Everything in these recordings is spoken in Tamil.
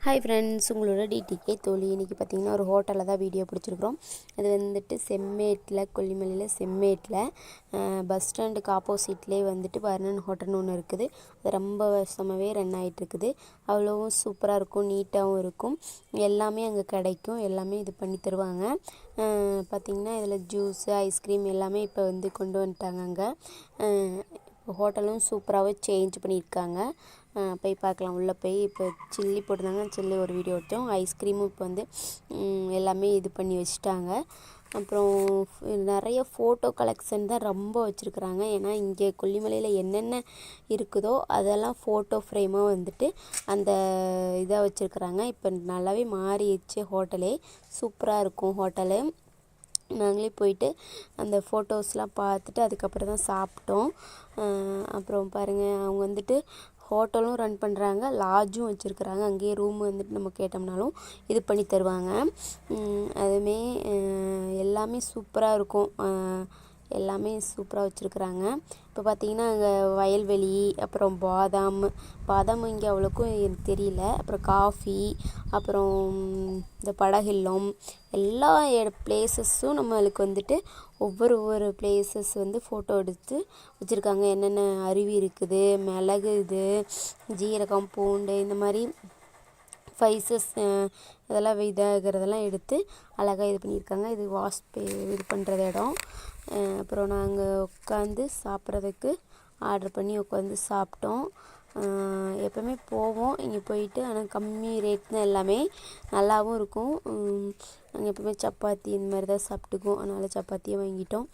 ஹாய் ஃப்ரெண்ட்ஸ், உங்களோட டிடிகே தோழி. இன்றைக்கி பார்த்திங்கன்னா ஒரு ஹோட்டலில் தான் வீடியோ பிடிச்சிருக்கிறோம். அது வந்துட்டு செம்மேட்டில், கொல்லிமலையில் செம்மேட்டில் பஸ் ஸ்டாண்டுக்கு ஆப்போசிட்லேயே வந்துட்டு வர்ணன் ஹோட்டல்னு ஒன்று இருக்குது. அது ரொம்ப வருஷமாகவே ரன் ஆகிட்டுருக்குது. அவ்வளோவும் சூப்பராக இருக்கும், நீட்டாகவும் இருக்கும். எல்லாமே அங்கே கிடைக்கும், எல்லாமே இது பண்ணி தருவாங்க. பார்த்திங்கன்னா இதில் ஜூஸு, ஐஸ்கிரீம் எல்லாமே இப்போ வந்து கொண்டு வந்துட்டாங்க. அங்கே ஹோட்டலும் சூப்பராகவே சேஞ்ச் பண்ணியிருக்காங்க. போய் பார்க்கலாம். உள்ளே போய் இப்போ சில்லி போட்டிருந்தாங்க, சில்லி ஒரு வீடியோ எடுத்தோம். ஐஸ்கிரீமும் இப்போ வந்து எல்லாமே இது பண்ணி வச்சுட்டாங்க. அப்புறம் நிறைய ஃபோட்டோ கலெக்ஷன் தான் ரொம்ப வச்சுருக்குறாங்க. ஏன்னா இங்கே கொல்லிமலையில் என்னென்ன இருக்குதோ அதெல்லாம் ஃபோட்டோ ஃப்ரேமாக வந்துட்டு அந்த இதாக வச்சுருக்குறாங்க. இப்போ நல்லாவே மாறிடுச்சு ஹோட்டலே. சூப்பராக இருக்கும் ஹோட்டலு. நாங்களே போயிட்டு அந்த ஃபோட்டோஸ்லாம் பார்த்துட்டு அதுக்கப்புறம் தான் சாப்பிட்டோம். அப்புறம் பாருங்கள், அவங்க வந்துட்டு ஹோட்டலும் ரன் பண்ணுறாங்க, லாட்ஜும் வச்சுருக்குறாங்க. அங்கேயே ரூம் வந்துட்டு நம்ம கேட்டோம்னாலும் இது பண்ணி தருவாங்க. அதுவுமே எல்லாமே சூப்பராக இருக்கும். எல்லாமே சூப்பராக வச்சுருக்குறாங்க. இப்போ பார்த்திங்கன்னா அங்கே வயல்வெளி, அப்புறம் பாதாம் இங்கே அவ்வளோக்கும் எனக்கு தெரியல. அப்புறம் காஃபி, அப்புறம் இந்த படகில்லம், எல்லா பிளேசஸும் நம்மளுக்கு வந்துட்டு ஒவ்வொரு பிளேசஸ் வந்து ஃபோட்டோ எடுத்து வச்சுருக்காங்க. என்னென்ன அருவி இருக்குது, மிளகு, இது ஜீரகம், பூண்டு, இந்த மாதிரி ஸ்பைசஸ் இதெல்லாம் இதாகிறதெல்லாம் எடுத்து அழகாக இது பண்ணியிருக்காங்க. இது இது பண்ணுறது இடம். அப்புறம் நாங்கள் உட்காந்து சாப்பிட்றதுக்கு ஆர்டர் பண்ணி உட்காந்து சாப்பிட்டோம். எப்போவுமே போவோம் இங்கே போயிட்டு, ஆனால் கம்மி ரேட் தான், எல்லாமே நல்லாவும் இருக்கும். நாங்கள் எப்போவுமே சப்பாத்தி இந்த மாதிரி தான் சாப்பிட்டுக்குவோம், அதனால் சப்பாத்தியே வாங்கிட்டோம்.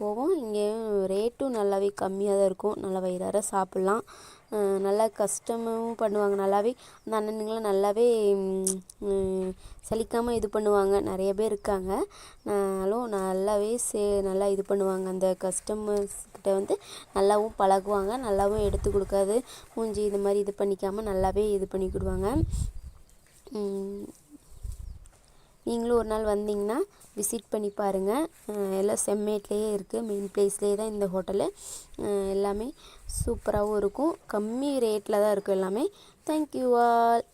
போவோம். இங்கேயும் ரேட்டும் நல்லாவே கம்மியாக தான் இருக்கும். நல்லா வயிறார சாப்பிட்லாம். நல்லா கஷ்டமும் பண்ணுவாங்க. நல்லாவே அந்த அண்ணனுங்களாம் நல்லாவே சலிக்காமல் இது பண்ணுவாங்க. நிறைய பேர் இருக்காங்க. நல்லாவே நல்லா இது பண்ணுவாங்க. அந்த கஸ்டமர்ஸ்கிட்ட வந்து நல்லாவும் பழகுவாங்க, நல்லாவும் எடுத்து கொடுக்காது மூஞ்சி இது மாதிரி இது பண்ணிக்காமல் நல்லாவே இது பண்ணிக்கிடுவாங்க. நீங்களும் ஒரு நாள் வந்தீங்கன்னா விசிட் பண்ணி பாருங்கள். எல்லாம் செம்மேட்லேயே இருக்குது, மெயின் பிளேஸ்லேயே தான் இந்த ஹோட்டலு. எல்லாமே சூப்பராகவும் இருக்கும், கம்மி ரேட்டில் தான் இருக்கும் எல்லாமே. Thank you all.